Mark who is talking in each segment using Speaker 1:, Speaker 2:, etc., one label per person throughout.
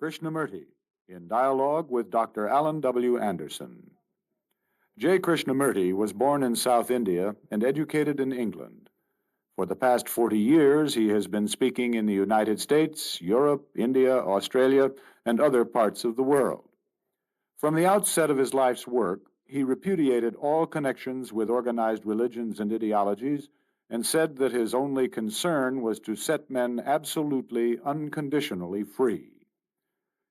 Speaker 1: Krishnamurti, in dialogue with Dr. Alan W. Anderson. J. Krishnamurti was born in South India and educated in England. For the past 40 years, he has been speaking in the United States, Europe, India, Australia, and other parts of the world. From the outset of his life's work, he repudiated all connections with organized religions and ideologies and said that his only concern was to set men absolutely, unconditionally free.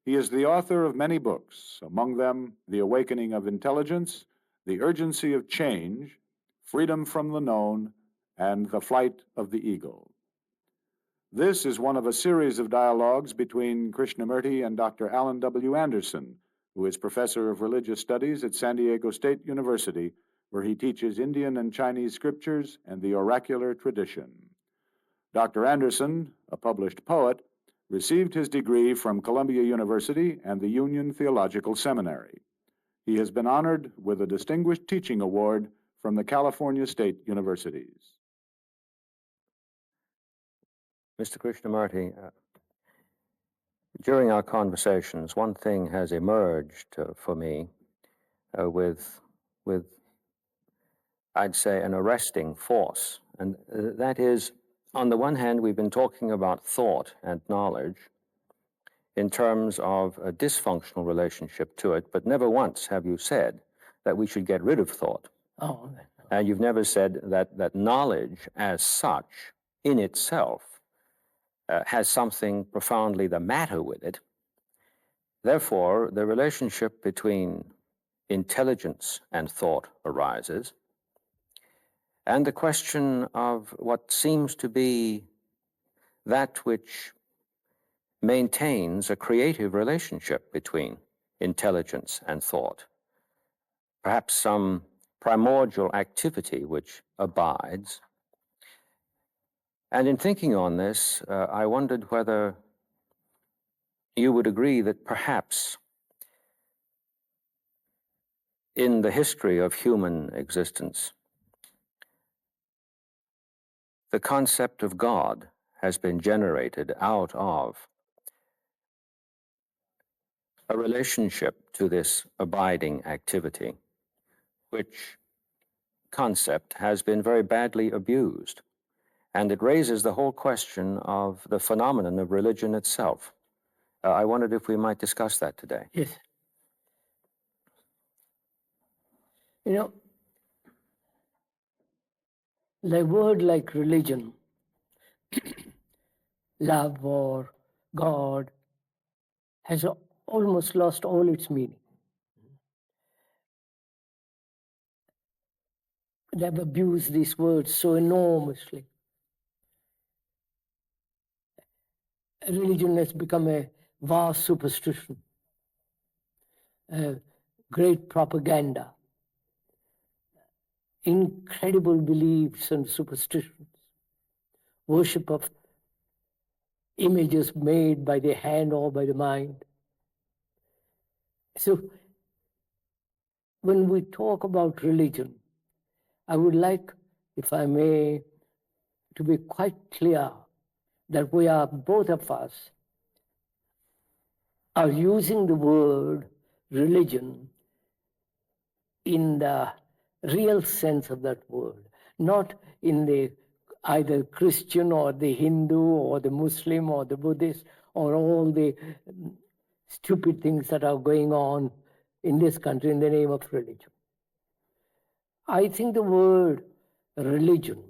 Speaker 1: He is the author of many books, among them The Awakening of Intelligence, The Urgency of Change, Freedom from the Known, and The Flight of the Eagle. This is one of a series of dialogues between Krishnamurti and Dr. Alan W. Anderson, who is professor of religious studies at San Diego State University, where he teaches Indian and Chinese scriptures and the oracular tradition. Dr. Anderson, a published poet, received his degree from Columbia University and the Union Theological Seminary. He has been honored with a Distinguished Teaching Award from the California State Universities.
Speaker 2: Mr. Krishnamurti, during our conversations, one thing has emerged for me with, I'd say, an arresting force, and that is, on the one hand, we've been talking about thought and knowledge in terms of a dysfunctional relationship to it, but never once have you said that we should get rid of thought.
Speaker 3: Oh.
Speaker 2: And you've never said that knowledge as such, in itself, has something profoundly the matter with it. Therefore, the relationship between intelligence and thought arises, and the question of what seems to be that which maintains a creative relationship between intelligence and thought, perhaps some primordial activity which abides. And in thinking on this, I wondered whether you would agree that perhaps in the history of human existence, the concept of God has been generated out of a relationship to this abiding activity, which concept has been very badly abused. And it raises the whole question of the phenomenon of religion itself. I wondered if we might discuss that today.
Speaker 3: Yes. You know, the word like religion, love or God, has almost lost all its meaning. They've abused these words so enormously. Religion has become a vast superstition, a great propaganda, incredible beliefs and superstitions, worship of images made by the hand or by the mind. So when we talk about religion, I would like, if I may, to be quite clear that we are, both of us, are using the word religion in the real sense of that word, not in the either Christian or the Hindu or the Muslim or the Buddhist or all the stupid things that are going on in this country in the name of religion. I think the word religion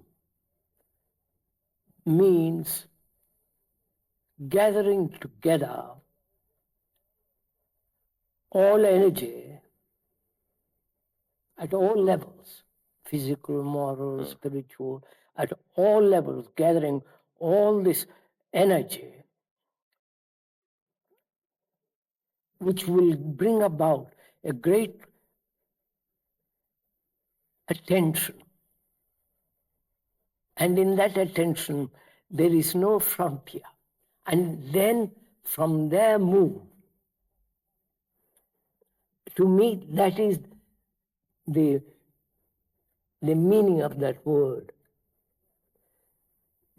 Speaker 3: means gathering together all energy at all levels, physical, moral, spiritual, at all levels, gathering all this energy which will bring about a great attention. And in that attention, there is no frontier. And then from there move. To me, that is the meaning of that word.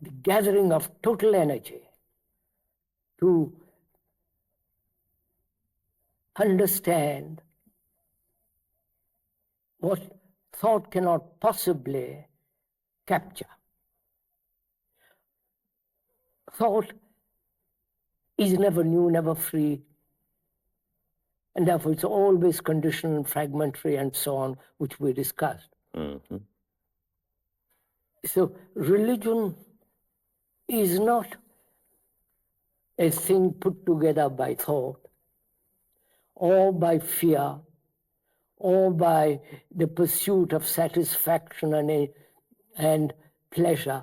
Speaker 3: The gathering of total energy to understand what thought cannot possibly capture. Thought is never new, never free, and therefore it's always conditional and fragmentary and so on, which we discussed.
Speaker 2: Mm-hmm.
Speaker 3: So religion is not a thing put together by thought or by fear or by the pursuit of satisfaction and pleasure,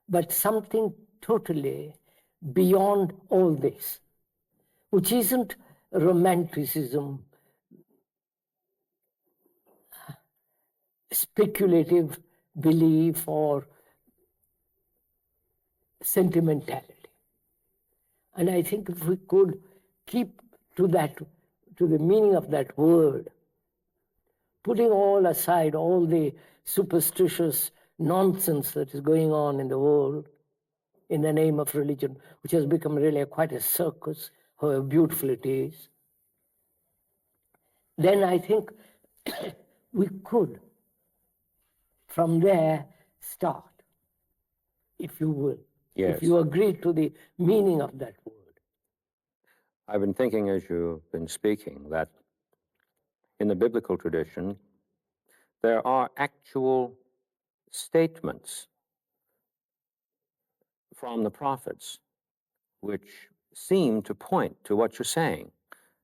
Speaker 3: but something totally beyond all this, which isn't romanticism, speculative belief, or sentimentality. And I think if we could keep to that, to the meaning of that word, putting all aside all the superstitious nonsense that is going on in the world in the name of religion, which has become really quite a circus, however beautiful it is, then I think we could, from there, start, if you will,
Speaker 2: Yes.
Speaker 3: if you agree to the meaning of that word.
Speaker 2: I've been thinking as you've been speaking that in the biblical tradition, there are actual statements from the prophets which seem to point to what you're saying.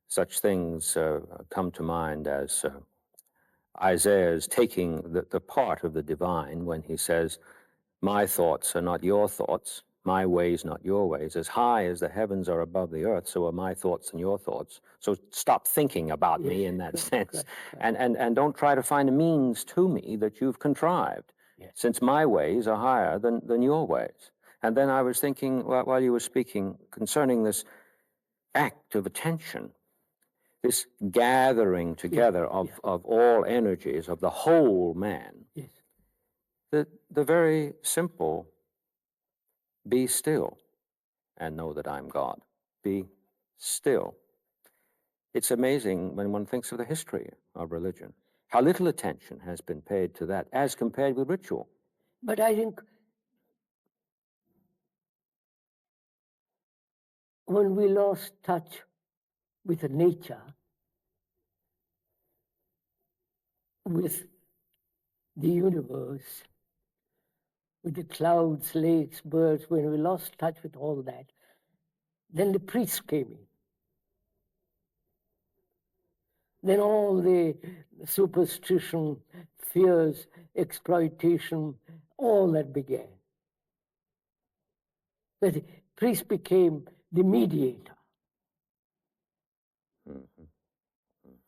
Speaker 2: Such things come to mind as Isaiah's taking the part of the divine when he says, "My thoughts are not your thoughts, my ways not your ways. As high as the heavens are above the earth, so are my thoughts and your thoughts. So stop thinking about me in that sense, and don't try to find a means to me that you've contrived, since my ways are higher than your ways." And then I was thinking, while you were speaking, concerning this act of attention, this gathering together of all energies, of the whole man, the very simple, be still and know that I'm God. Be still. It's amazing when one thinks of the history of religion, how little attention has been paid to that as compared with ritual.
Speaker 3: But I think when we lost touch with nature, with the universe, with the clouds, lakes, birds, when we lost touch with all that, then the priests came in. Then all the superstition, fears, exploitation, all that began. The priest became the mediator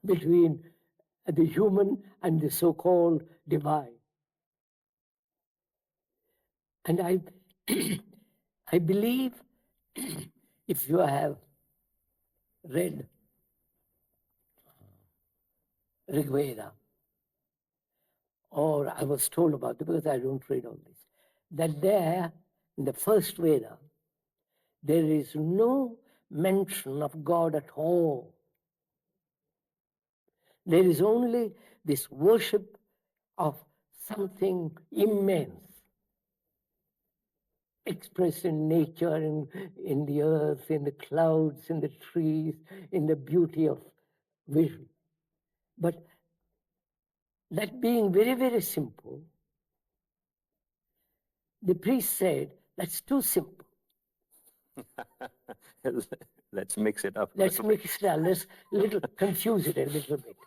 Speaker 3: between the human and the so-called divine. And I believe if you have read Rig Veda, or I was told about it because I don't read all this, that there, in the first Veda, there is no mention of God at all. There is only this worship of something immense, expressed in nature, in the earth, in the clouds, in the trees, in the beauty of vision. But that being very, very simple, the priest said, that's too simple.
Speaker 2: Let's mix it up.
Speaker 3: Let's mix it up. Let's confuse it a little bit.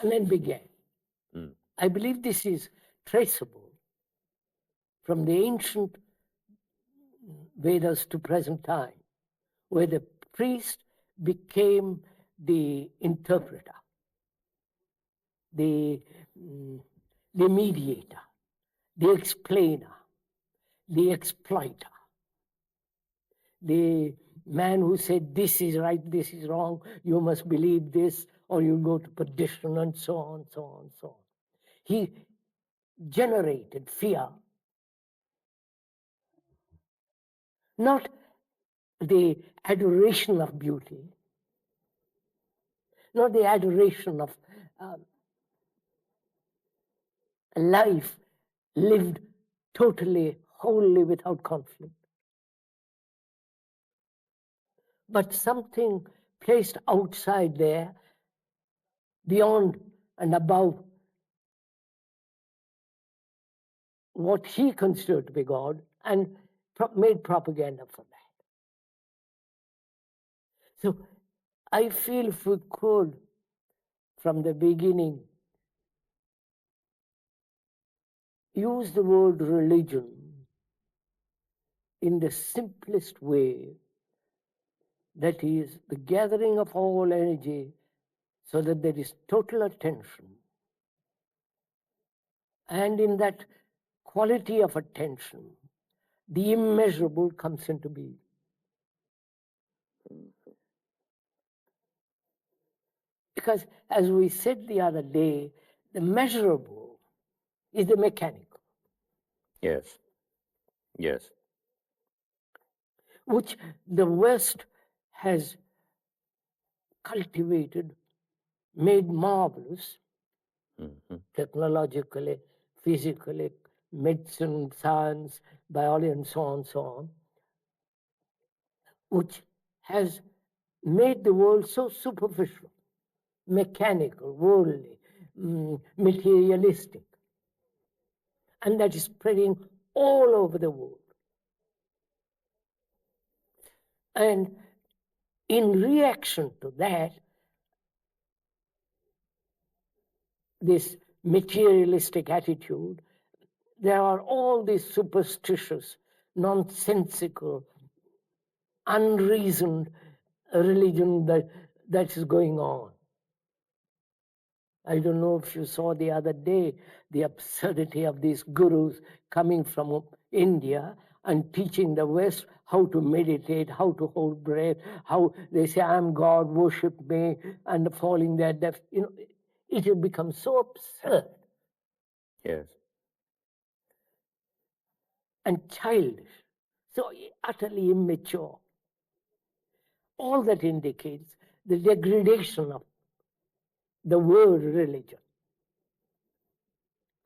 Speaker 3: And then began. I believe this is traceable from the ancient Vedas to present time, where the priest became the interpreter, the mediator, the explainer, the exploiter, the man who said, this is right, this is wrong, you must believe this, or you'll go to perdition, and so on, so on, so on. He generated fear, not the adoration of beauty, not the adoration of a life lived totally, wholly without conflict, but something placed outside there, beyond and above what he considered to be God, and made propaganda for that. So I feel if we could, from the beginning, use the word religion in the simplest way, that is the gathering of all energy so that there is total attention. And in that quality of attention, the immeasurable comes into being. Because as we said the other day, the measurable is the mechanical.
Speaker 2: Yes. Yes.
Speaker 3: Which the West has cultivated, made marvelous, technologically, physically, medicine, science, biology, and so on, which has made the world so superficial, mechanical, worldly, materialistic. And that is spreading all over the world. And in reaction to that, this materialistic attitude, there are all these superstitious, nonsensical, unreasoned religion that is going on. I don't know if you saw the other day the absurdity of these gurus coming from India and teaching the West how to meditate, how to hold breath, how they say, I'm God, worship me, and falling there. It has become so absurd.
Speaker 2: Yes.
Speaker 3: And childish, so utterly immature. All that indicates the degradation of the word religion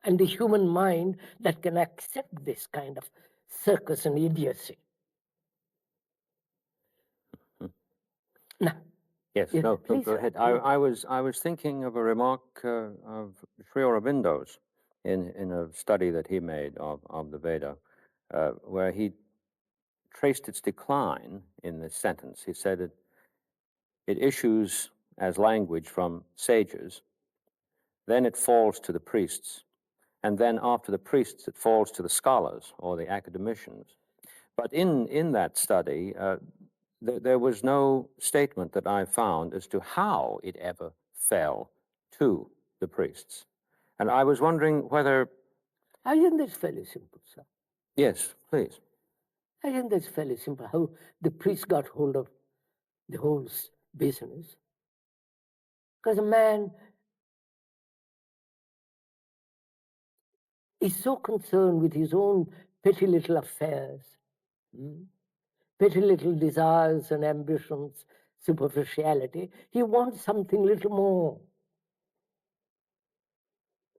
Speaker 3: and the human mind that can accept this kind of circus and idiocy. Now,
Speaker 2: yes, no,
Speaker 3: please,
Speaker 2: go ahead. I was thinking of a remark of Sri Aurobindo's in a study that he made of the Veda, where he traced its decline in this sentence. He said it issues as language from sages, then it falls to the priests, and then after the priests it falls to the scholars or the academicians. But in that study, there was no statement that I found as to how it ever fell to the priests. And I was wondering whether...
Speaker 3: I think that's fairly simple, sir.
Speaker 2: Yes, please.
Speaker 3: I think that's fairly simple, how the priest got hold of the whole business. Because a man is so concerned with his own petty little affairs, petty little desires and ambitions, superficiality. He wants something little more.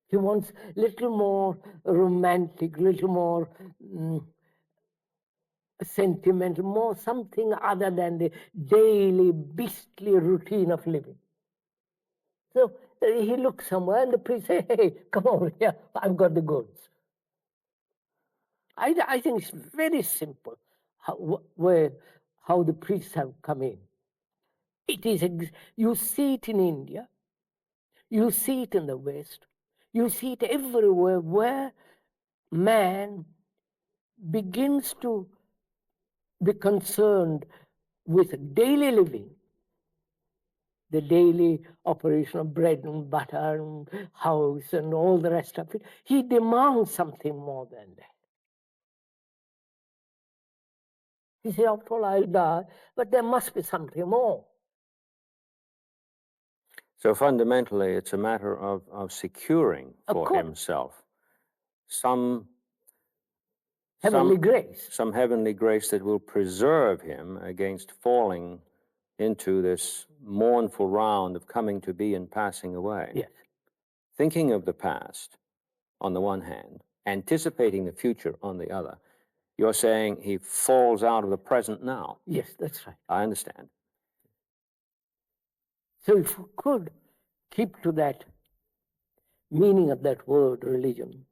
Speaker 3: He wants little more romantic, little more sentimental, more something other than the daily beastly routine of living. So he looks somewhere and the priest says, hey, come over here, I've got the goods. I think it's very simple how the priests have come in. It is, you see it in India, you see it in the West, you see it everywhere where man begins to be concerned with daily living, the daily operation of bread and butter and house and all the rest of it. He demands something more than that. He says, after all, I'll die, but there must be something more.
Speaker 2: So fundamentally, it's a matter of securing for himself some
Speaker 3: heavenly grace.
Speaker 2: Some heavenly grace that will preserve him against falling into this mournful round of coming to be and passing away.
Speaker 3: Yes.
Speaker 2: Thinking of the past on the one hand, anticipating the future on the other. You're saying he falls out of the present now.
Speaker 3: Yes, that's right.
Speaker 2: I understand.
Speaker 3: So if we could keep to that meaning of that word, religion,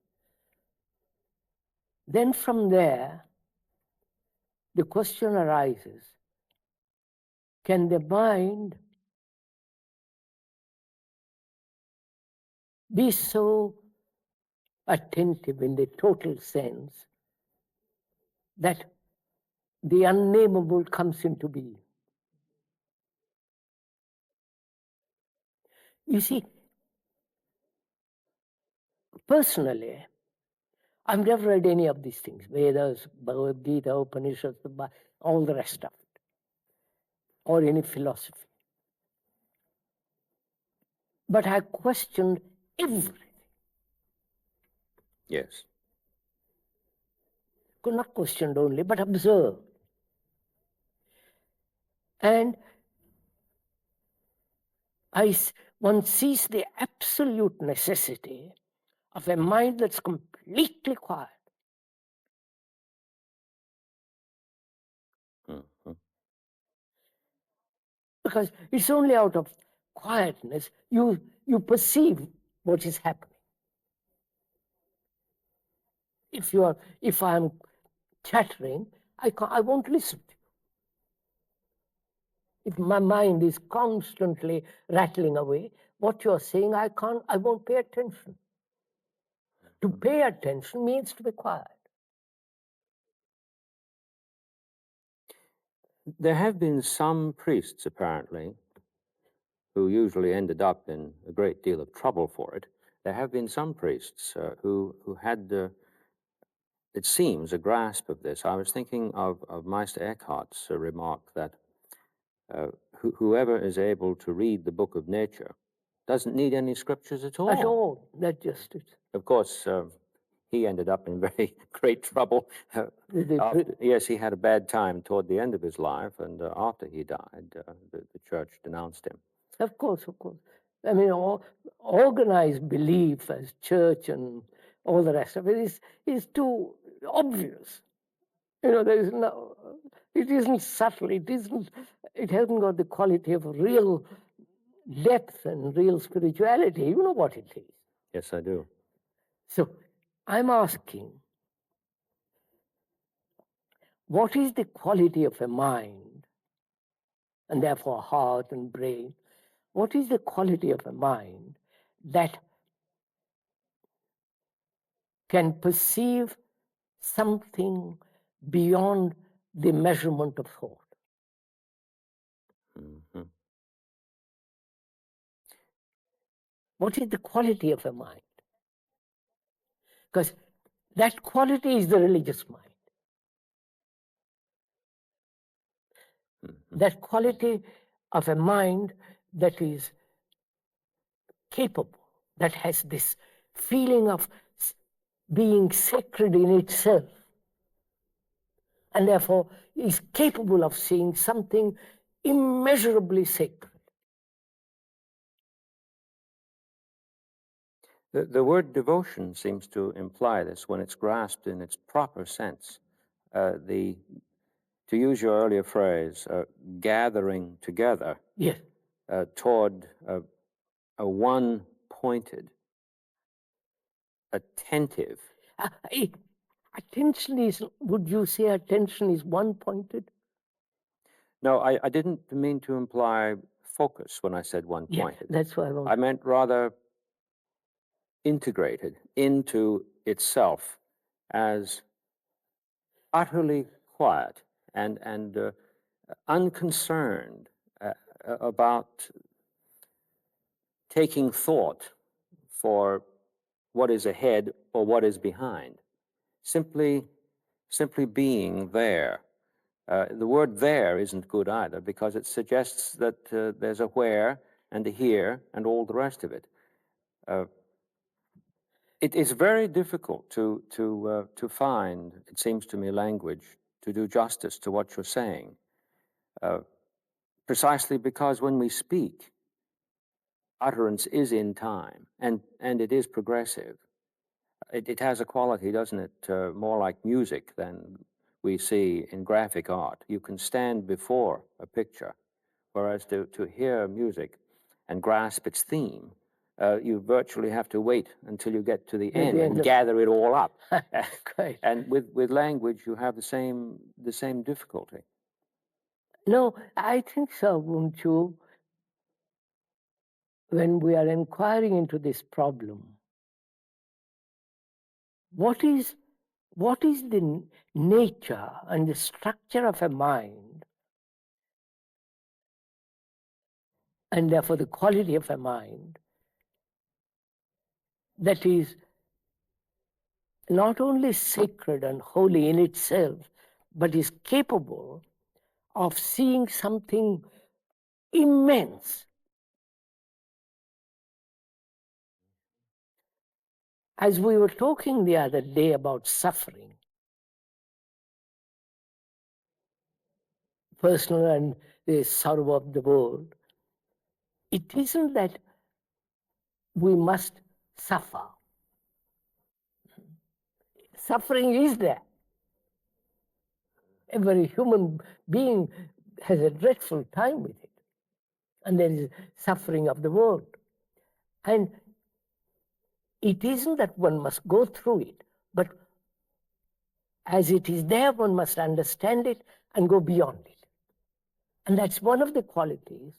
Speaker 3: then from there, the question arises, can the mind be so attentive in the total sense that the unnameable comes into being? You see, personally, I've never read any of these things, Vedas, Bhagavad Gita, Upanishads, all the rest of it, or any philosophy. But I questioned everything.
Speaker 2: Yes.
Speaker 3: Not questioned only, but observed. And one sees the absolute necessity of a mind that's completely quiet.
Speaker 2: Mm-hmm.
Speaker 3: Because it's only out of quietness you perceive what is happening. If I'm chattering, I won't listen to you. If my mind is constantly rattling away, what you're saying, I won't pay attention. To pay attention means to be quiet.
Speaker 2: There have been some priests, apparently, who usually ended up in a great deal of trouble for it. There have been some priests who had, it seems, a grasp of this. I was thinking of Meister Eckhart's remark that whoever is able to read the book of nature doesn't need any scriptures at all.
Speaker 3: At all. That's just it.
Speaker 2: Of course, he ended up in very great trouble. Yes, he had a bad time toward the end of his life, and after he died, the church denounced him.
Speaker 3: Of course, of course. I mean, organized belief as church and all the rest of it is too obvious. There is no. It isn't subtle. It hasn't got the quality of real depth and real spirituality. You know what it is.
Speaker 2: Yes, I do.
Speaker 3: So I'm asking, what is the quality of a mind, and therefore heart and brain? What is the quality of a mind that can perceive something beyond the measurement of thought?
Speaker 2: Mm-hmm.
Speaker 3: What is the quality of a mind? Because that quality is the religious mind.
Speaker 2: Mm-hmm.
Speaker 3: That quality of a mind that is capable, that has this feeling of being sacred in itself, and therefore is capable of seeing something immeasurably sacred.
Speaker 2: The word devotion seems to imply this when it's grasped in its proper sense. To use your earlier phrase, gathering together
Speaker 3: Yes.
Speaker 2: toward a one-pointed, attentive.
Speaker 3: Attention is, would you say attention is one-pointed?
Speaker 2: No, I didn't mean to imply focus when I said one-pointed.
Speaker 3: Yeah, that's what
Speaker 2: I meant rather integrated into itself as utterly quiet and unconcerned about taking thought for what is ahead or what is behind. Simply being there. The word there isn't good either because it suggests that there's a where and a here and all the rest of it. It is very difficult to find, it seems to me, language to do justice to what you're saying. precisely because when we speak, utterance is in time and it is progressive. It has a quality, doesn't it, more like music than we see in graphic art. You can stand before a picture, whereas to hear music and grasp its theme, you virtually have to wait until you get to the end and gather it all up.
Speaker 3: Right.
Speaker 2: And with language, you have the same difficulty.
Speaker 3: No, I think so, won't you? When we are inquiring into this problem, what is the nature and the structure of a mind, and therefore the quality of a mind, that is not only sacred and holy in itself, but is capable of seeing something immense. As we were talking the other day about suffering, personal and the sorrow of the world, it isn't that we must suffer. Suffering is there. Every human being has a dreadful time with it. And there is suffering of the world. And it isn't that one must go through it, but as it is there, one must understand it and go beyond it. And that's one of the qualities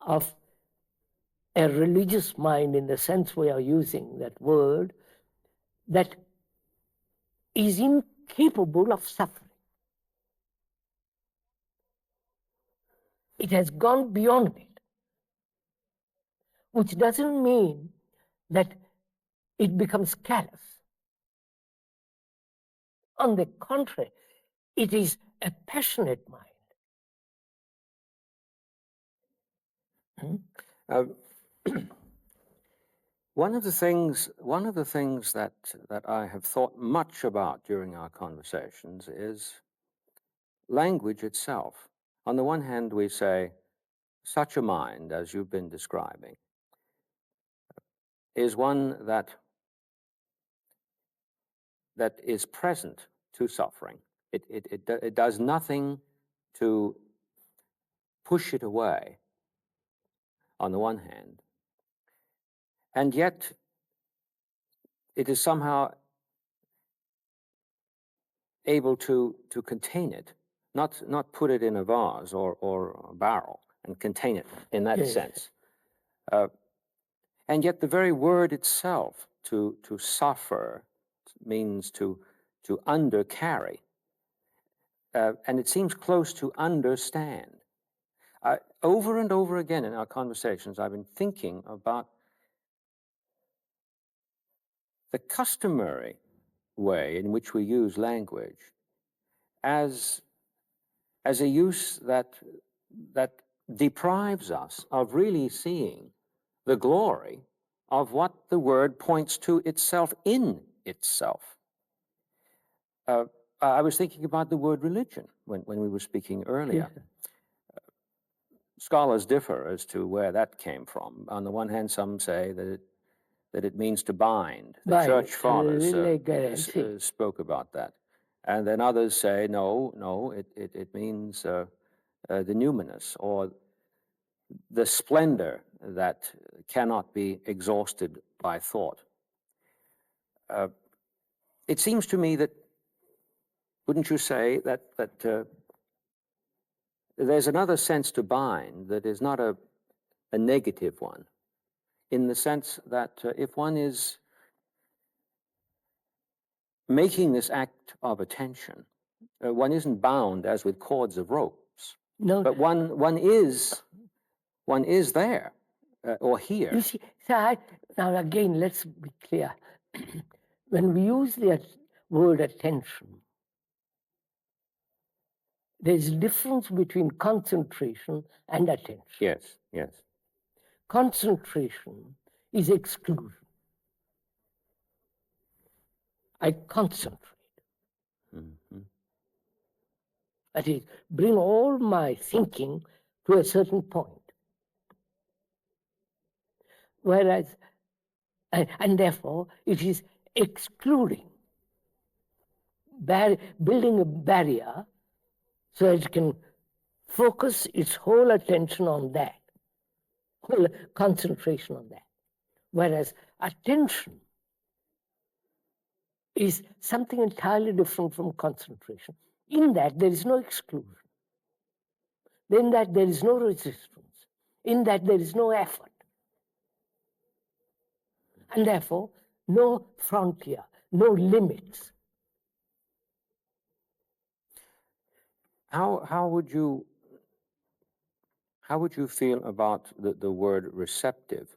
Speaker 3: of a religious mind, in the sense we are using that word, that is incapable of suffering. It has gone beyond it, which doesn't mean that it becomes callous. On the contrary, it is a passionate mind.
Speaker 2: One of the things that I have thought much about during our conversations is language itself. On the one hand, we say, such a mind, as you've been describing, is one that is present to suffering. It does nothing to push it away, on the one hand. And yet, it is somehow able to contain it, not put it in a vase or a barrel and contain it in that sense. And yet the very word itself, to suffer, means to undercarry. And it seems close to understand. Over and over again in our conversations, I've been thinking about the customary way in which we use language as a use that deprives us of really seeing the glory of what the word points to itself in itself. I was thinking about the word religion when we were speaking earlier. Yeah. Scholars differ as to where that came from. On the one hand, some say that it means to bind. The church fathers spoke about that. And then others say, no, it means the numinous, or the splendor that cannot be exhausted by thought. It seems to me that, wouldn't you say, that there's another sense to bind that is not a negative one, in the sense that if one is making this act of attention, one isn't bound as with cords of ropes. No, but one is there or here.
Speaker 3: You see, so now again, let's be clear. When we use the word attention, there's a difference between concentration and attention.
Speaker 2: Yes, yes.
Speaker 3: Concentration is exclusion. I concentrate. Mm-hmm. That is, bring all my thinking to a certain point. Whereas, and therefore, it is excluding, building a barrier so it can focus its whole attention on that, whole concentration on that. Whereas attention is something entirely different from concentration. In that, there is no exclusion. In that, there is no resistance. In that, there is no effort. And therefore, no frontier, no limits.
Speaker 2: How would you feel about the word receptive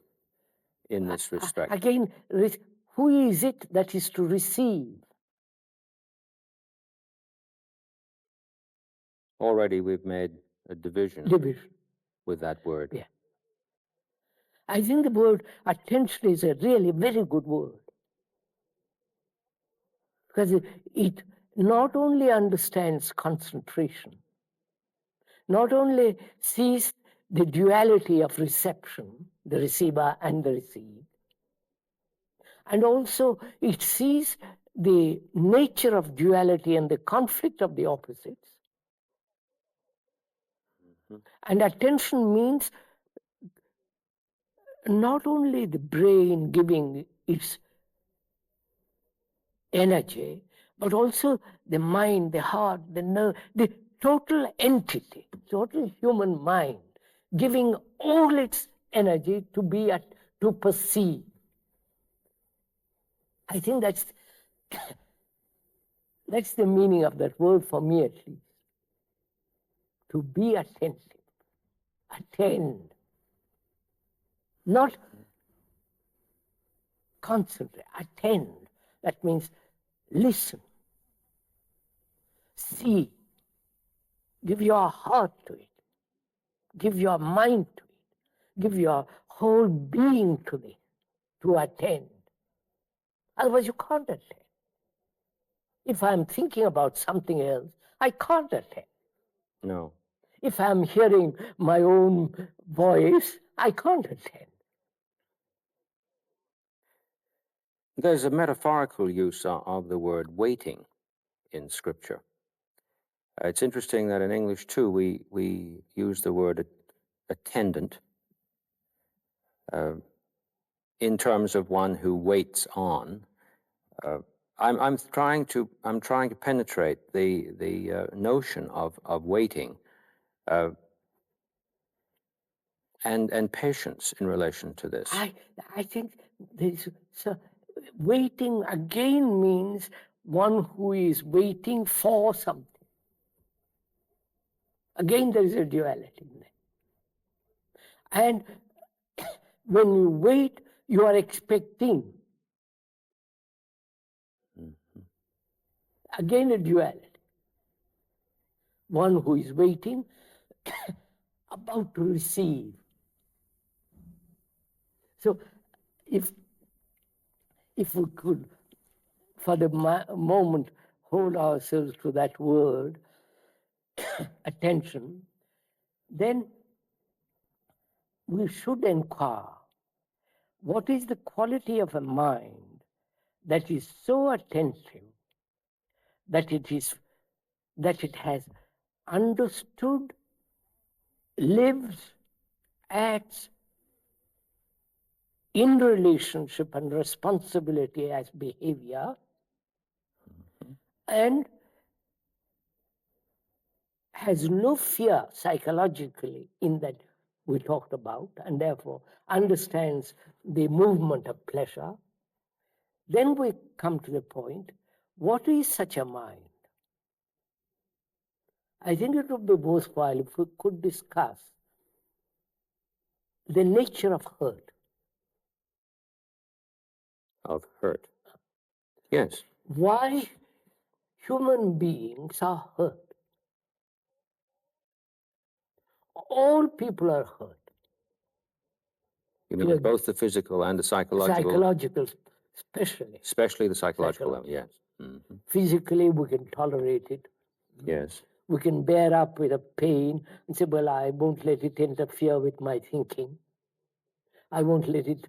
Speaker 2: in this respect?
Speaker 3: Again, who is it that is to receive?
Speaker 2: Already we've made a division with that word.
Speaker 3: Yeah. I think the word attention is a really very good word. Because it not only understands concentration, not only sees the duality of reception, the receiver and the received, and also it sees the nature of duality and the conflict of the opposites. Mm-hmm. And attention means not only the brain giving its energy, but also the mind, the heart, the nerve, the total entity, total human mind, giving all its energy to perceive. I think that's the meaning of that word for me, at least. To be attentive, attend, not concentrate, attend. That means listen, see, give your heart to it, give your mind to it, give your whole being to it, to attend. Otherwise, you can't attend. If I'm thinking about something else, I can't attend.
Speaker 2: No.
Speaker 3: If I'm hearing my own voice, I can't attend.
Speaker 2: There's a metaphorical use of the word waiting in Scripture. It's interesting that in English, too, we use the word attendant in terms of one who waits on. I'm trying to penetrate the notion of waiting and patience in relation to this.
Speaker 3: I think waiting again means one who is waiting for something. Again, there is a duality in that. And when you wait, you are expecting. Mm-hmm. Again, a duality. One who is waiting, about to receive. So, if we could, for the moment, hold ourselves to that word, attention, then we should inquire, what is the quality of a mind that is so attentive that it has understood, lives, acts in relationship and responsibility as behavior, and has no fear psychologically in that we talked about, and therefore understands the movement of pleasure. Then we come to the point, what is such a mind? I think it would be worthwhile if we could discuss the nature of hurt.
Speaker 2: Of hurt. Yes.
Speaker 3: Why human beings are hurt. All people are hurt.
Speaker 2: You mean both the physical and the psychological?
Speaker 3: Psychological, especially.
Speaker 2: Especially the psychological level, yes.
Speaker 3: Mm-hmm. Physically, we can tolerate it.
Speaker 2: Yes.
Speaker 3: We can bear up with a pain and say, well, I won't let it interfere with my thinking. I won't let it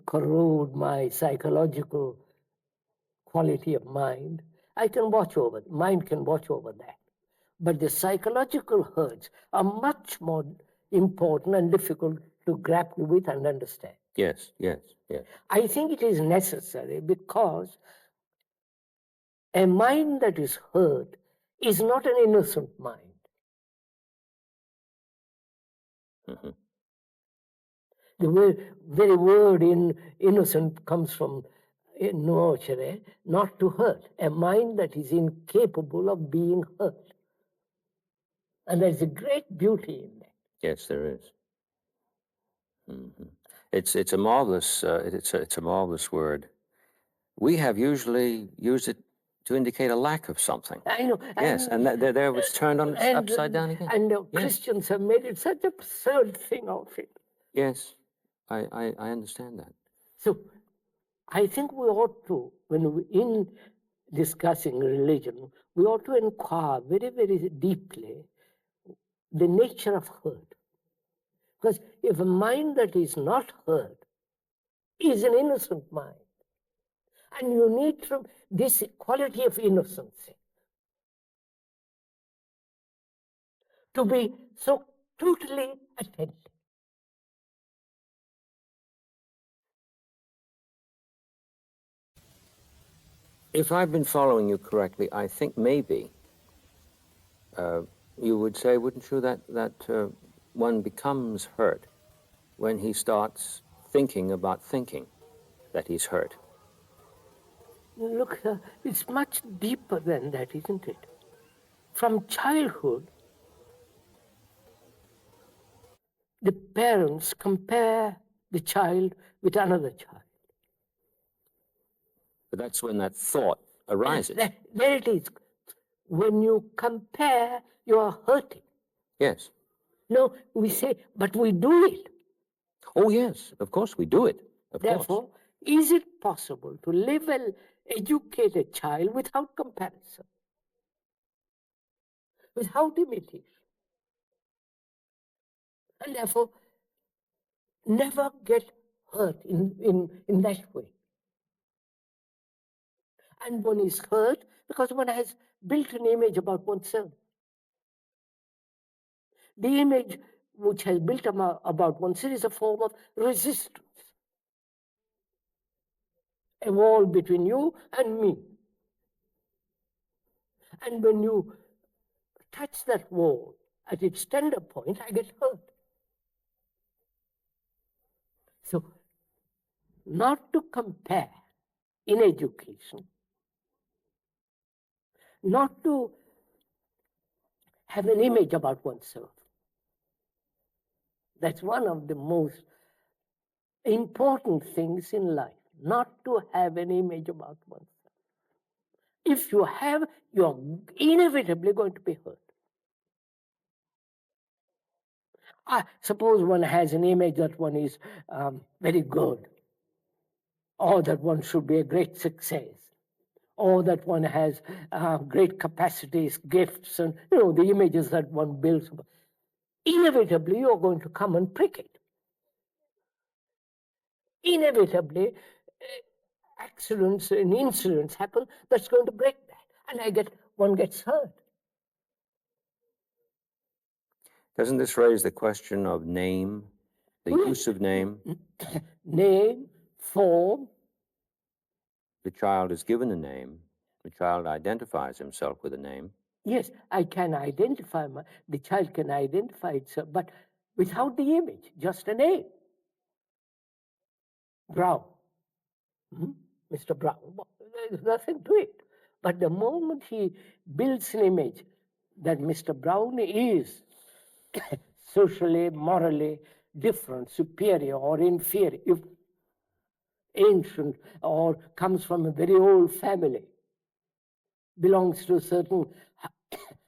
Speaker 3: corrode my psychological quality of mind. I can watch over it. Mind can watch over that. But the psychological hurts are much more important and difficult to grapple with and understand.
Speaker 2: Yes, yes, yes.
Speaker 3: I think it is necessary because a mind that is hurt is not an innocent mind.
Speaker 2: Mm-hmm.
Speaker 3: The very word in innocent comes from nuocere, not to hurt. A mind that is incapable of being hurt. And there's a great beauty in that.
Speaker 2: Yes, there is. Mm-hmm. It's a marvelous it's a marvelous word. We have usually used it to indicate a lack of something.
Speaker 3: I know.
Speaker 2: Yes, and there it's turned on its upside down again.
Speaker 3: And
Speaker 2: Yes.
Speaker 3: Christians have made it such an absurd thing of it.
Speaker 2: Yes, I understand that.
Speaker 3: So I think we ought to, in discussing religion, we ought to inquire very, very deeply the nature of hurt. Because if a mind that is not hurt is an innocent mind, and you need this quality of innocence to be so totally attentive.
Speaker 2: If I've been following you correctly, I think maybe you would say, wouldn't you, that one becomes hurt when he starts thinking about thinking that he's hurt.
Speaker 3: Look, it's much deeper than that, isn't it? From childhood, the parents compare the child with another child.
Speaker 2: But that's when that thought arises.
Speaker 3: There it is. When you compare, you are hurting.
Speaker 2: Yes.
Speaker 3: No, we say, but we do it.
Speaker 2: Oh, yes, of course, we do it.
Speaker 3: Therefore, is it possible to live an educated child without comparison, without imitation? And therefore, never get hurt in that way. And one is hurt because one has built an image about oneself. The image which has built about oneself is a form of resistance. A wall between you and me. And when you touch that wall at its tender point, I get hurt. So, not to compare in education, not to have an image about oneself. That's one of the most important things in life, not to have an image about oneself. If you have, you're inevitably going to be hurt. Suppose one has an image that one is very good, or that one should be a great success, or that one has great capacities, gifts, and the images that one builds. Inevitably, you're going to come and prick it. Inevitably, accidents and incidents happen that's going to break that, and one gets hurt.
Speaker 2: Doesn't this raise the question of name, the use of name?
Speaker 3: Name, form.
Speaker 2: The child is given a name. The child identifies himself with a name.
Speaker 3: Yes, I can identify the child can identify itself, but without the image, just a name. Brown. Mr. Brown. There's nothing to it. But the moment he builds an image that Mr. Brown is socially, morally different, superior or inferior, if ancient or comes from a very old family, belongs to a certain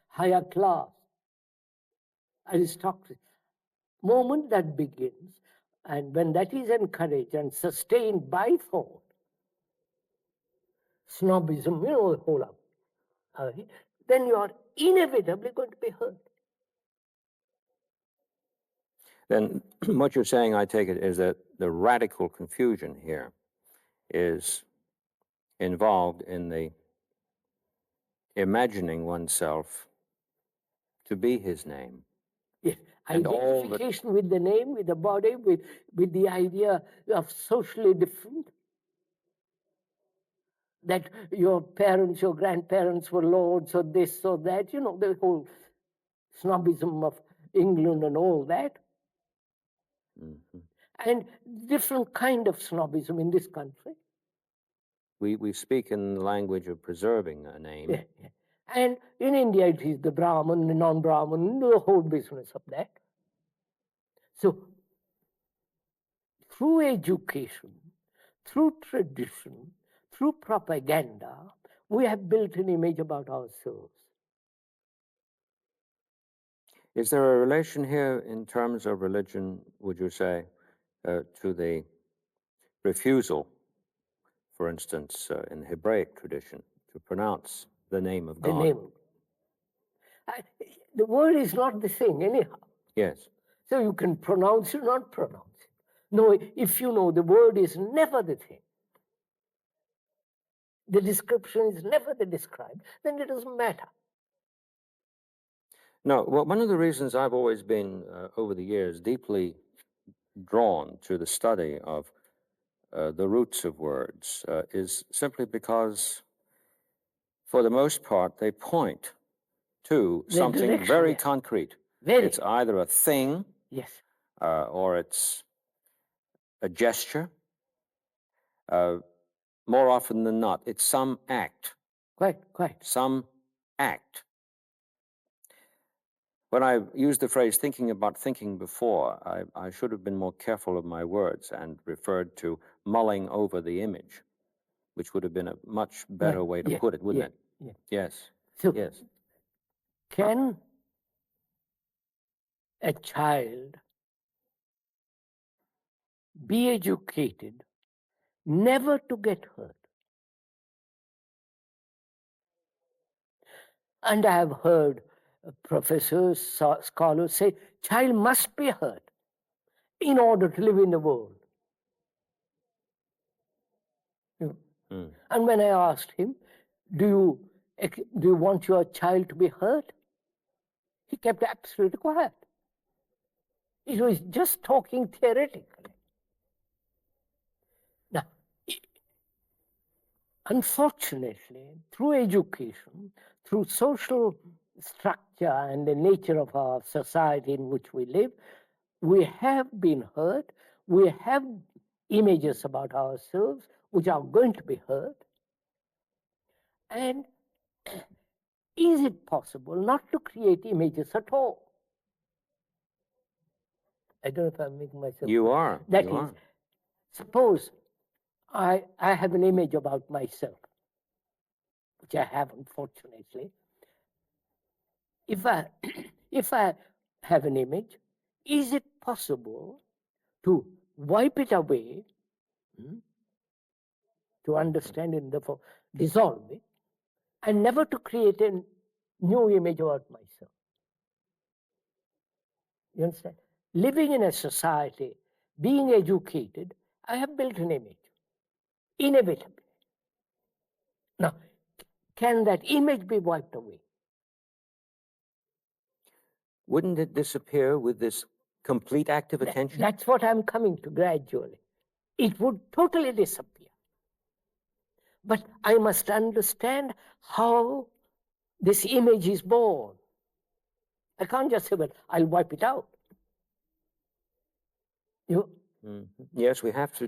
Speaker 3: higher class, aristocracy. Moment that begins, and when that is encouraged and sustained by thought, snobism, the whole of then you are inevitably going to be hurt.
Speaker 2: Then what you're saying, I take it, is that the radical confusion here is involved in the imagining oneself to be his name.
Speaker 3: Yes.
Speaker 2: And all that-
Speaker 3: Identification with the name, with the body, with the idea of socially different. That your parents, your grandparents were lords or this or that, you know, the whole snobism of England and all that.
Speaker 2: Mhm.
Speaker 3: And different kind of snobism in this country.
Speaker 2: We speak in the language of preserving a name.
Speaker 3: Yeah, yeah. And in India, it is the Brahmin, the non-Brahmin, the whole business of that. So, through education, through tradition, through propaganda, we have built an image about ourselves.
Speaker 2: Is there a relation here in terms of religion, would you say, to the refusal, for instance, in the Hebraic tradition, to pronounce the name of
Speaker 3: The
Speaker 2: God?
Speaker 3: name. The word is not the thing anyhow.
Speaker 2: Yes.
Speaker 3: So you can pronounce it or not pronounce it. No, if you know the word is never the thing, the description is never the described, then it doesn't matter.
Speaker 2: No, well, one of the reasons I've always been, over the years, deeply drawn to the study of the roots of words is simply because, for the most part, they point to
Speaker 3: The
Speaker 2: something
Speaker 3: direction,
Speaker 2: very
Speaker 3: yeah.
Speaker 2: concrete.
Speaker 3: Very.
Speaker 2: It's either a thing
Speaker 3: Yes.
Speaker 2: or it's a gesture. More often than not, it's some act.
Speaker 3: Quite.
Speaker 2: Some act. When I used the phrase thinking about thinking before, I should have been more careful of my words and referred to mulling over the image, which would have been a much better way to put it, wouldn't it?
Speaker 3: Yeah.
Speaker 2: Yes.
Speaker 3: So,
Speaker 2: yes.
Speaker 3: can a child be educated never to get hurt? And I have heard professors, scholars say, child must be hurt in order to live in the world.
Speaker 2: Mm.
Speaker 3: And when I asked him, do you want your child to be hurt? He kept absolutely quiet. He was just talking theoretically. Now, unfortunately, through education, through social structure and the nature of our society in which we live, we have been hurt. We have images about ourselves which are going to be hurt. And is it possible not to create images at all? I don't know if I'm making myself
Speaker 2: You
Speaker 3: clear.
Speaker 2: are.
Speaker 3: That
Speaker 2: you
Speaker 3: is,
Speaker 2: are.
Speaker 3: suppose I have an image about myself, which I have, unfortunately. If I have an image, is it possible to wipe it away, to understand it and therefore dissolve it, and never to create a new image about myself? You understand? Living in a society, being educated, I have built an image, inevitably. Now, can that image be wiped away?
Speaker 2: Wouldn't it disappear with this complete act of attention?
Speaker 3: That's what I'm coming to gradually. It would totally disappear. But I must understand how this image is born. I can't just say, well, I'll wipe it out. You
Speaker 2: Yes, we have to.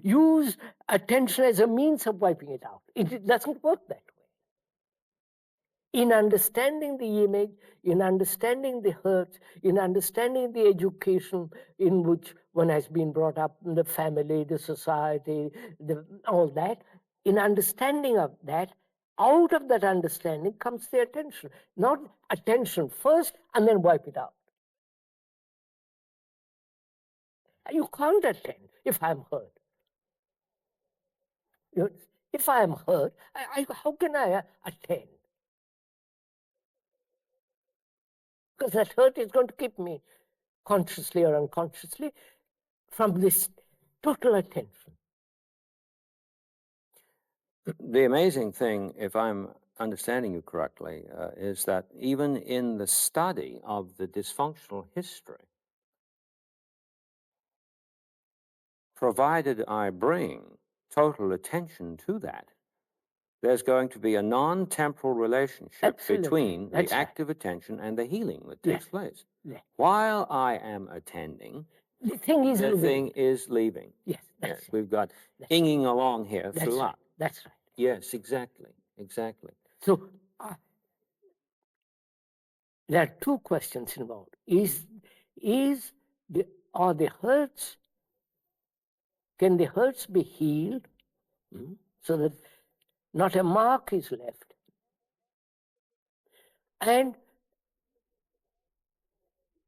Speaker 3: use attention as a means of wiping it out. It doesn't work that way. In understanding the image, in understanding the hurts, in understanding the education in which one has been brought up, in the family, the society, all that, in understanding of that, out of that understanding comes the attention. Not attention first and then wipe it out. You can't attend if I'm hurt. If I am hurt, how can I attend? because that hurt is going to keep me, consciously or unconsciously, from this total attention.
Speaker 2: The amazing thing, if I'm understanding you correctly, is that even in the study of the dysfunctional history, provided I bring total attention to that, there's going to be a non-temporal relationship
Speaker 3: Absolutely.
Speaker 2: between
Speaker 3: That's
Speaker 2: the
Speaker 3: right.
Speaker 2: active attention and the healing that takes
Speaker 3: Yes.
Speaker 2: place.
Speaker 3: Yes.
Speaker 2: While I am attending,
Speaker 3: The thing is
Speaker 2: the
Speaker 3: leaving.
Speaker 2: thing is leaving.
Speaker 3: Yes, that's
Speaker 2: Yes,
Speaker 3: it.
Speaker 2: we've got
Speaker 3: That's
Speaker 2: inging along here
Speaker 3: That's
Speaker 2: throughout.
Speaker 3: right. That's right.
Speaker 2: Yes, exactly, exactly.
Speaker 3: So there are two questions involved. Are the hurts, can the hurts be healed so that not a mark is left? And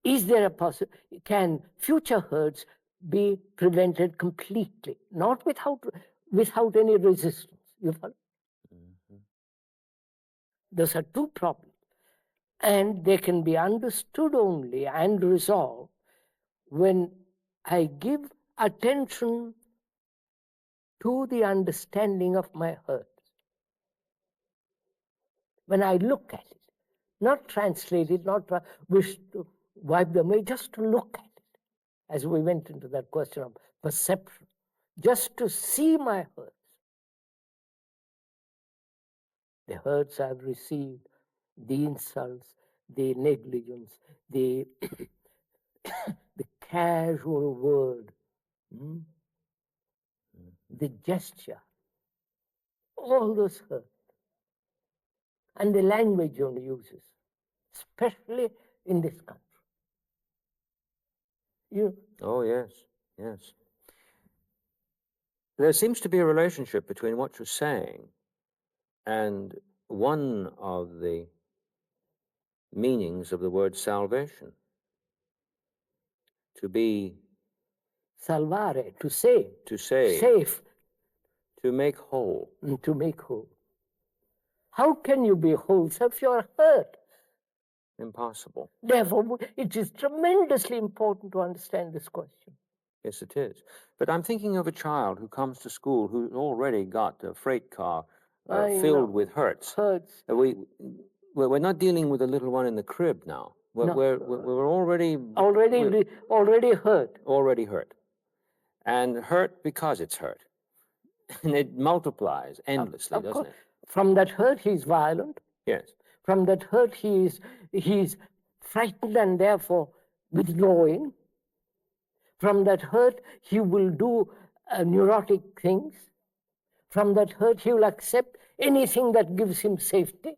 Speaker 3: is there a possibility, can future hurts be prevented completely, not without any resistance? You follow? Those are two problems. And they can be understood only and resolved when I give attention to the understanding of my hurt. When I look at it, not translate it, not wish to wipe them away, just to look at it, as we went into that question of perception, just to see my hurts. The hurts I've received, the insults, the negligence, the the casual word, the gesture, all those hurt. And the language one uses, especially in this country.
Speaker 2: Oh, yes, yes. There seems to be a relationship between what you're saying and one of the meanings of the word salvation. To be,
Speaker 3: Salvare, to save.
Speaker 2: to save,
Speaker 3: Safe,
Speaker 2: to make whole.
Speaker 3: to make whole. How can you be whole if you're hurt?
Speaker 2: Impossible.
Speaker 3: Therefore, it is tremendously important to understand this question.
Speaker 2: Yes, it is. But I'm thinking of a child who comes to school who's already got a freight car filled with hurts.
Speaker 3: Hurts.
Speaker 2: We're not dealing with a little one in the crib now. We're already
Speaker 3: Already hurt.
Speaker 2: Already hurt, and hurt because it's hurt, and it multiplies endlessly, doesn't it?
Speaker 3: From that hurt, he's violent.
Speaker 2: Yes.
Speaker 3: From that hurt, he's frightened and therefore withdrawing. From that hurt, he will do neurotic things. From that hurt, he will accept anything that gives him safety.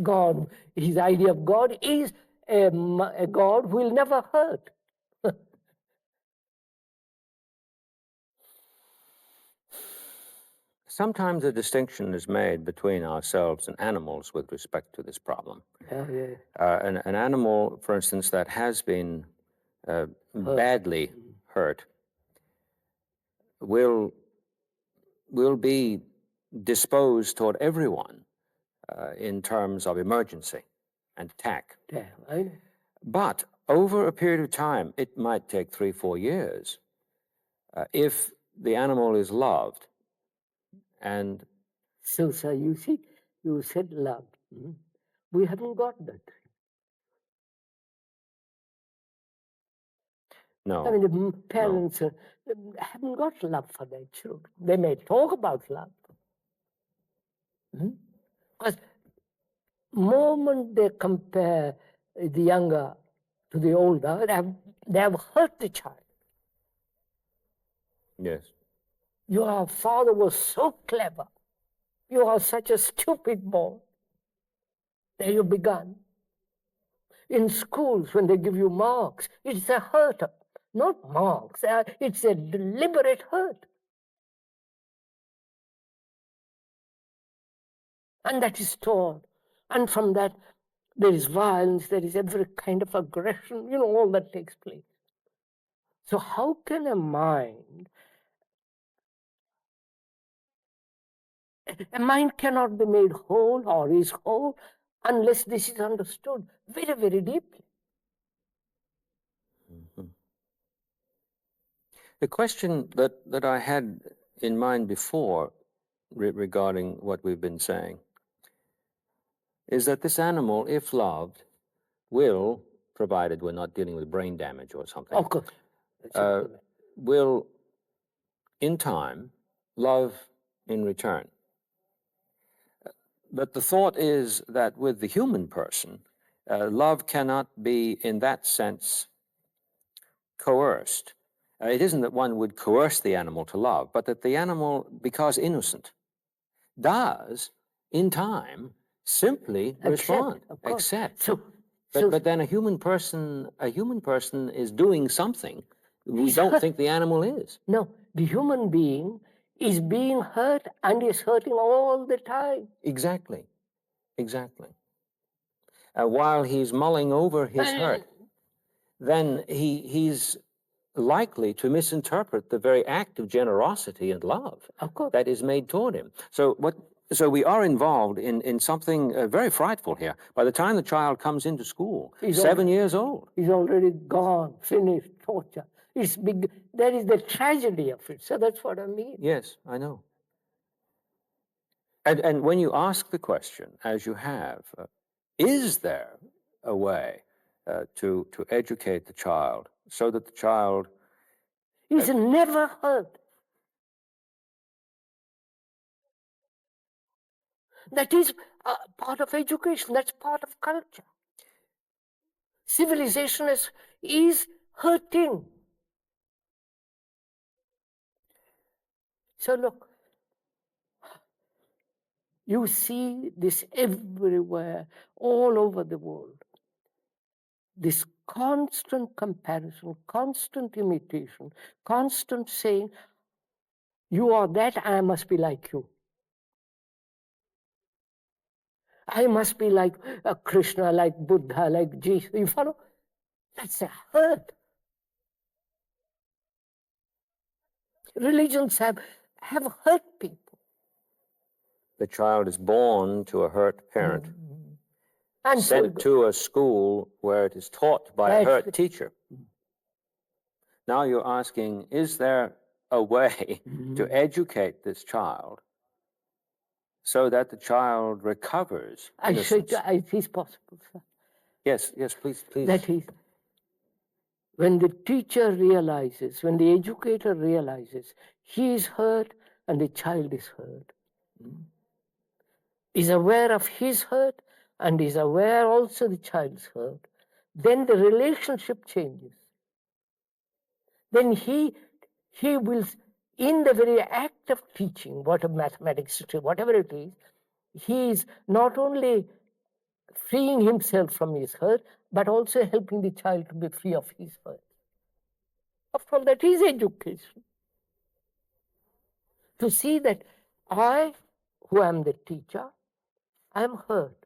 Speaker 3: God, his idea of God is a God who will never hurt.
Speaker 2: Sometimes a distinction is made between ourselves and animals with respect to this problem. An animal, for instance, that has been badly hurt will be disposed toward everyone in terms of emergency and attack. But over a period of time, it might take 3-4 years, if the animal is loved. And
Speaker 3: so, sir, you see, you said love. We haven't got that.
Speaker 2: No.
Speaker 3: I mean, the parents haven't got love for their children. They may talk about love. Because the moment they compare the younger to the older, they have hurt the child.
Speaker 2: Yes.
Speaker 3: Your father was so clever. You are such a stupid boy. There you began. In schools, when they give you marks, it's a hurt, not marks. It's a deliberate hurt. And that is stored. And from that, there is violence, there is every kind of aggression, all that takes place. So how can a mind cannot be made whole or is whole unless this is understood very, very deeply.
Speaker 2: Mhm. The question that I had in mind before regarding what we've been saying is that this animal, if loved, will, provided we're not dealing with brain damage or something,
Speaker 3: Of course.
Speaker 2: will, in time, love in return. But the thought is that with the human person, love cannot be, in that sense, coerced. It isn't that one would coerce the animal to love, but that the animal, because innocent, does, in time, simply respond, accept. But then a human person is doing something we don't think the animal is.
Speaker 3: No, the human being is being hurt and is hurting all the time.
Speaker 2: Exactly. While he's mulling over his hurt, then he's likely to misinterpret the very act of generosity and love that is made toward him. So we are involved in something very frightful here. By the time the child comes into school, he's 7 years old.
Speaker 3: He's already gone, finished, torture. It's big. That is the tragedy of it. So that's what I mean.
Speaker 2: Yes, I know. And when you ask the question, as you have, is there a way to educate the child so that the child
Speaker 3: is never hurt? That is part of education. That's part of culture. Civilization is hurting. So look, you see this everywhere, all over the world. This constant comparison, constant imitation, constant saying, you are that, I must be like you. I must be like Krishna, like Buddha, like Jesus. You follow? That's a hurt. Religions have hurt people.
Speaker 2: The child is born to a hurt parent, and sent to a school where it is taught by a hurt teacher. Now you're asking, is there a way to educate this child so that the child recovers innocence?
Speaker 3: It is possible, sir.
Speaker 2: Yes, please.
Speaker 3: That is, when the teacher realizes, when the educator realizes he is hurt and the child is hurt, is aware of his hurt and is aware also the child's hurt, then the relationship changes. Then he will, in the very act of teaching, whatever mathematics, whatever it is, he is not only freeing himself from his hurt, but also helping the child to be free of his hurt. After all, that is education. To see that I, who am the teacher, I am hurt.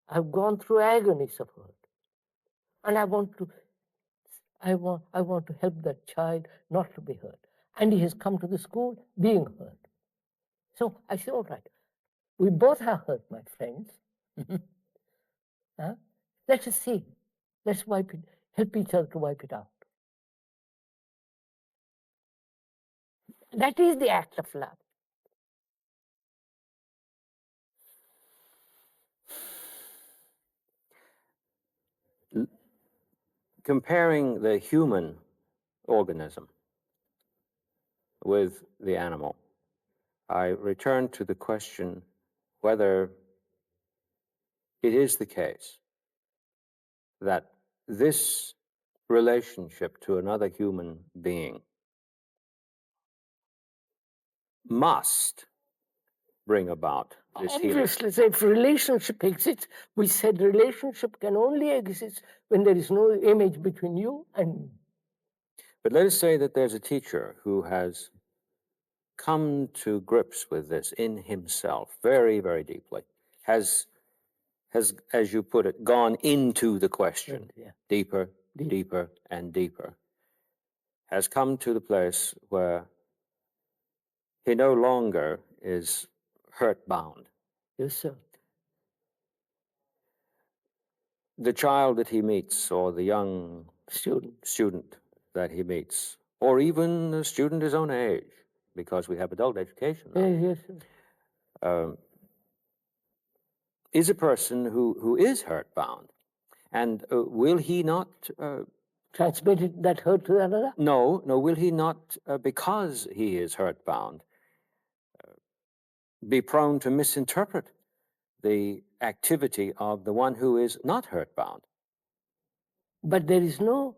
Speaker 3: I've gone through agonies of hurt. And I want to help that child not to be hurt. And he has come to the school being hurt. So I say, all right, we both are hurt, my friends. Let us see. Let's wipe it, help each other to wipe it out. That is the act of love.
Speaker 2: Comparing the human organism with the animal, I return to the question whether it is the case that this relationship to another human being must bring about this healing.
Speaker 3: Obviously, if relationship exists, we said relationship can only exist when there is no image between you and me.
Speaker 2: But let us say that there's a teacher who has come to grips with this in himself very, very deeply, has, as you put it, gone into the question deeper, and deeper, has come to the place where he no longer is hurt-bound.
Speaker 3: Yes, sir.
Speaker 2: the child that he meets, or the young student that he meets, or even a student his own age, because we have adult education now,
Speaker 3: Yes, yes.
Speaker 2: is a person who is hurt-bound. And will he not...
Speaker 3: Transmitted that hurt to another?
Speaker 2: No, will he not, because he is hurt-bound, be prone to misinterpret the activity of the one who is not hurt-bound?
Speaker 3: But there is no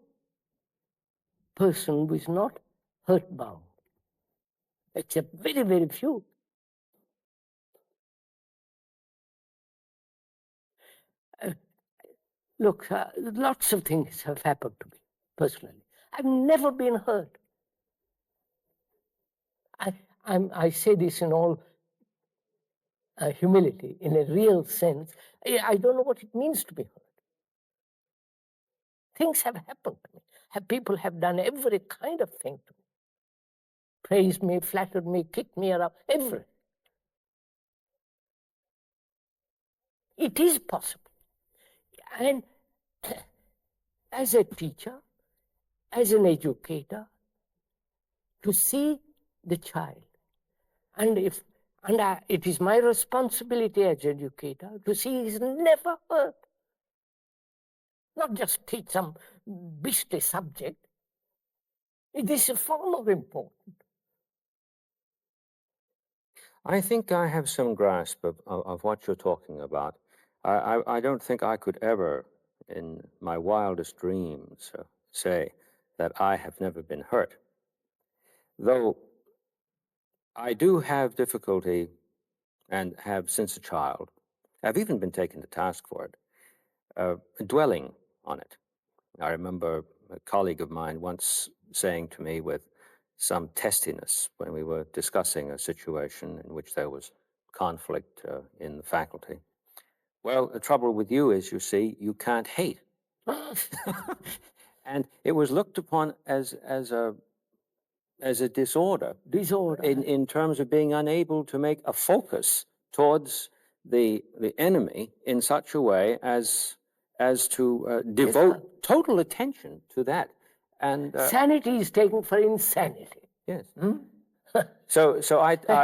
Speaker 3: person who is not hurt-bound, except very, very few. Look, lots of things have happened to me personally. I've never been hurt. I say this in all humility, in a real sense. I don't know what it means to be hurt. Things have happened to me. People have done every kind of thing to me. Praised me, flattered me, kicked me around, everything. It is possible. And as a teacher, as an educator, to see the child, and it is my responsibility as educator to see he's never hurt. Not just teach some beastly subject. This is far more important.
Speaker 2: I think I have some grasp of what you're talking about. I don't think I could ever, in my wildest dreams, say that I have never been hurt. Though I do have difficulty, and have since a child, I've even been taken to task for it, dwelling on it. I remember a colleague of mine once saying to me with some testiness when we were discussing a situation in which there was conflict in the faculty, well, the trouble with you is, you see, you can't hate. And it was looked upon as a disorder. In terms of being unable to make a focus towards the enemy in such a way as to devote total attention to that. And
Speaker 3: sanity is taken for insanity.
Speaker 2: Yes. So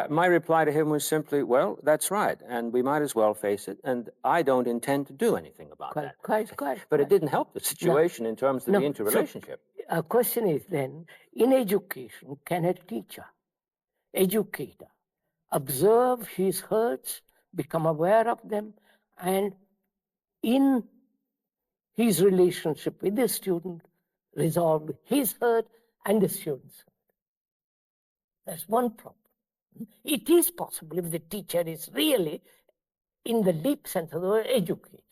Speaker 2: my reply to him was simply, well, that's right, and we might as well face it, and I don't intend to do anything about that. But it didn't help the situation in terms of the interrelationship.
Speaker 3: So, a question is then, in education, can a teacher, educator, observe his hurts, become aware of them, and in his relationship with the student, resolve his hurt and the student's hurt? That's one problem. It is possible if the teacher is really, in the deep sense of the word, educator.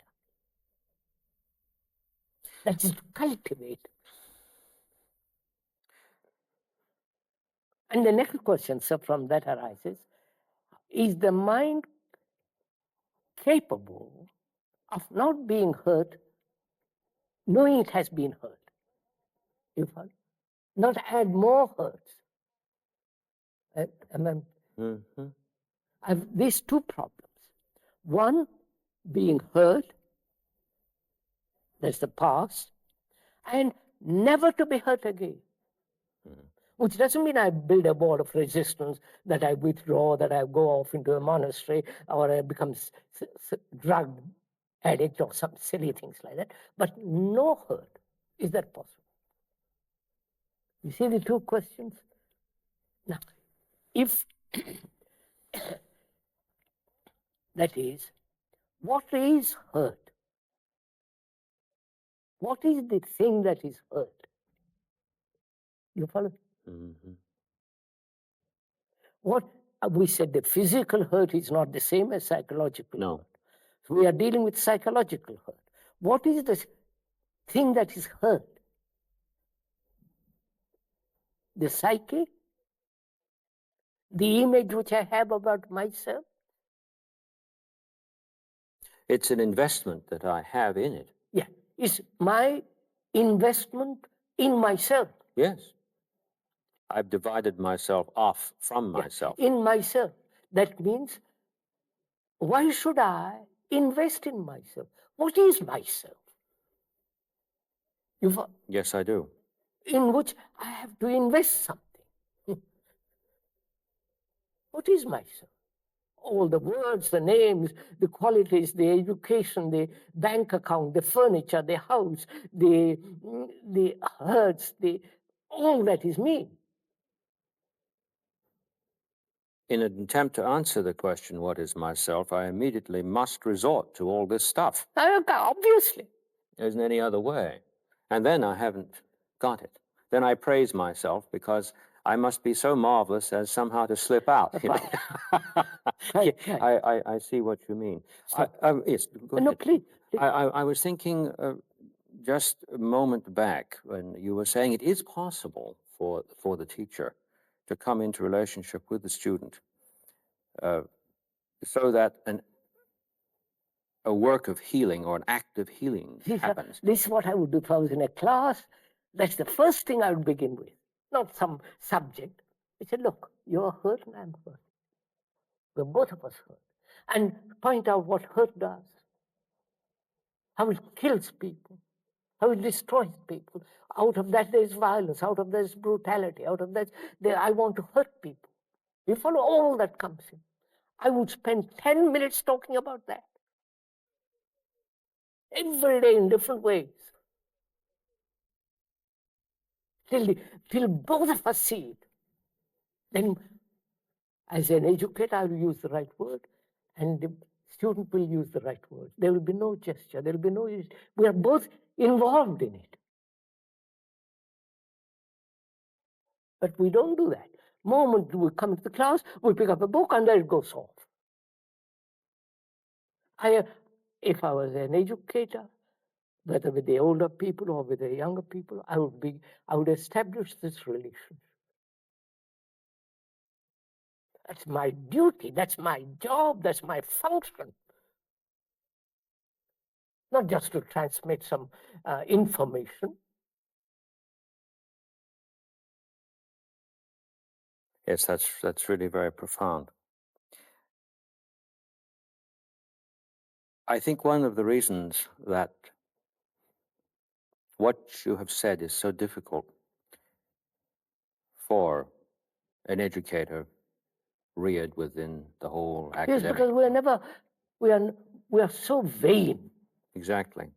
Speaker 3: That is to cultivate. And the next question, sir, from that arises, is the mind capable of not being hurt, knowing it has been hurt? You follow? Not add more hurts. I have these two problems. One, being hurt, that's the past, and never to be hurt again. Which doesn't mean I build a wall of resistance, that I withdraw, that I go off into a monastery, or I become drug addict or some silly things like that. But no hurt. Is that possible? You see the two questions? Now, if that is, what is hurt? What is the thing that is hurt? You follow? What we said, the physical hurt is not the same as psychological hurt. So we are dealing with psychological hurt. What is the thing that is hurt? The psyche? The image which I have about myself?
Speaker 2: It's an investment that I have in it.
Speaker 3: Yeah, it's my investment in myself.
Speaker 2: Yes. I've divided myself off from myself.
Speaker 3: In myself. That means, why should I invest in myself? What is myself? You've,
Speaker 2: Yes, I do.
Speaker 3: in which I have to invest something. What is myself? All the words, the names, the qualities, the education, the bank account, the furniture, the house, the herds, all that is me.
Speaker 2: In an attempt to answer the question, what is myself, I immediately must resort to all this stuff.
Speaker 3: Obviously.
Speaker 2: There isn't any other way. And then I haven't got it. Then I praise myself because I must be so marvelous as somehow to slip out. You know?
Speaker 3: Right.
Speaker 2: I see what you mean.
Speaker 3: So-
Speaker 2: Yes, go
Speaker 3: No,
Speaker 2: ahead.
Speaker 3: please.
Speaker 2: I was thinking just a moment back when you were saying it is possible for the teacher to come into relationship with the student so that a work of healing or an act of healing
Speaker 3: See, sir,
Speaker 2: happens.
Speaker 3: this is what I would do if I was in a class. That's the first thing I would begin with, not some subject. I said, look, you're hurt and I'm hurt. We're both of us hurt. And point out what hurt does, how it kills people, how it destroys people. Out of that there's violence, out of there's brutality, out of that I want to hurt people. You follow all that comes in. I would spend 10 minutes talking about that. Every day in different ways. Till both of us see it. Then, as an educator, I will use the right word, and the student will use the right word. There will be no gesture. There will be no. We are both involved in it. But we don't do that. Moment we come into the class, we pick up a book, and there it goes off. If I was an educator, whether with the older people or with the younger people, I would establish this relationship. That's my duty, that's my job, that's my function. Not just to transmit some information.
Speaker 2: Yes, that's really very profound. I think one of the reasons that what you have said is so difficult for an educator reared within the whole academic.
Speaker 3: Yes, because we are so vain.
Speaker 2: Exactly.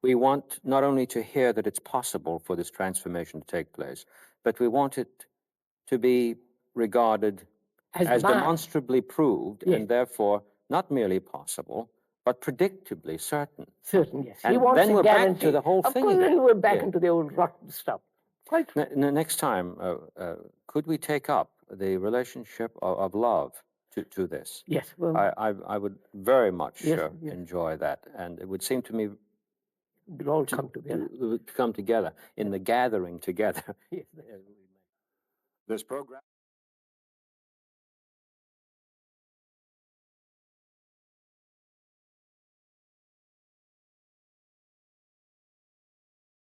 Speaker 2: We want not only to hear that it's possible for this transformation to take place, but we want it to be regarded as demonstrably proved,
Speaker 3: yes.
Speaker 2: and therefore not merely possible, but predictably certain.
Speaker 3: Certain, yes.
Speaker 2: And
Speaker 3: he wants
Speaker 2: then we're
Speaker 3: guarantee.
Speaker 2: back to the whole
Speaker 3: of
Speaker 2: thing
Speaker 3: course,
Speaker 2: again.
Speaker 3: Then we're back
Speaker 2: Yeah.
Speaker 3: into the old rotten stuff. Quite.
Speaker 2: Next time, could we take up the relationship of love to this?
Speaker 3: Yes. Well,
Speaker 2: I would very much
Speaker 3: yes.
Speaker 2: enjoy that, and it would seem to me
Speaker 3: we'll all come together.
Speaker 2: to come together in the gathering together.
Speaker 3: Yes.
Speaker 1: This program.